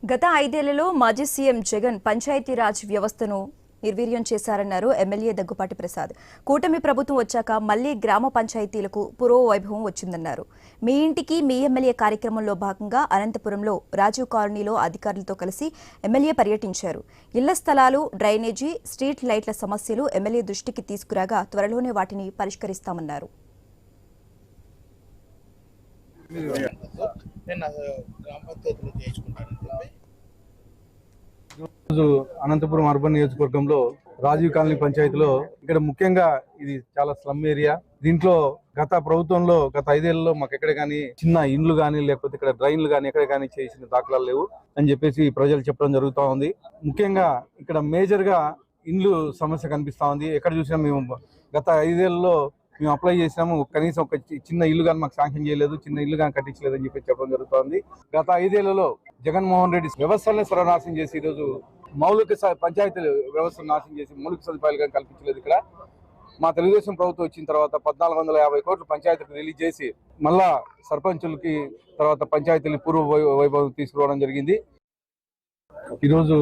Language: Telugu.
గత 5 ఏళ్లలో మాజీ సీఎం జగన్ పంచాయతీరాజ్ వ్యవస్థను నిర్వీర్యం చేశారన్నారు ఎమ్మెల్యే దగ్గుపాటి ప్రసాద్. కూటమి ప్రభుత్వం వచ్చాక మళ్లీ గ్రామ పంచాయతీలకు పురోవైభవం వచ్చిందన్నారు. మీ ఇంటికి మీ ఎమ్మెల్యే కార్యక్రమంలో భాగంగా అనంతపురంలో రాజీవ్ కాలనీలో అధికారులతో కలిసి ఎమ్మెల్యే పర్యటించారు. ఇళ్ల స్థలాలు, డ్రైనేజీ, స్ట్రీట్ లైట్ల సమస్యలు ఎమ్మెల్యే దృష్టికి తీసుకురాగా త్వరలోనే వాటిని పరిష్కరిస్తామన్నారు. రోజు అనంతపురం అర్బన్ నియోజకవర్గంలో రాజీవ్ కాలనీ పంచాయతీలో ఇక్కడ ముఖ్యంగా ఇది చాలా స్లమ్ ఏరియా. దీంట్లో గత ప్రభుత్వంలో గత 5 ఏళ్లలో మాకు ఎక్కడ కానీ చిన్న ఇండ్లు కానీ లేకపోతే ఇక్కడ డ్రైన్లు కానీ ఎక్కడ కానీ చేసిన దాఖలాలు లేవు అని చెప్పేసి ప్రజలు చెప్పడం జరుగుతూ ఉంది. ముఖ్యంగా ఇక్కడ మేజర్ గా ఇండ్లు సమస్య కనిపిస్తా ఉంది. ఎక్కడ చూసినా మేము గత 5 ఏళ్లలో మేము అప్లై చేసినాము, కనీసం ఒక చిన్న ఇల్లు కానీ మాకు శాంక్షన్ చేయలేదు, చిన్న ఇల్లు కానీ కట్టించలేదు అని చెప్పి చెప్పడం జరుగుతుంది. గత 5 ఏళ్లలో జగన్మోహన్ రెడ్డి వ్యవస్థల్ని సర్వనాశనం చేసి ఈరోజు మౌలిక పంచాయతీ వ్యవస్థను నాశనం చేసి మౌలిక సదుపాయాలు కానీ కల్పించలేదు. ఇక్కడ మా తెలుగుదేశం ప్రభుత్వం వచ్చిన తర్వాత 1450 కోట్లు పంచాయతీలకు రిలీజ్ చేసి మళ్ళా సర్పంచులకి తర్వాత పంచాయతీలు పూర్వ వైభవం తీసుకురావడం జరిగింది. ఈరోజు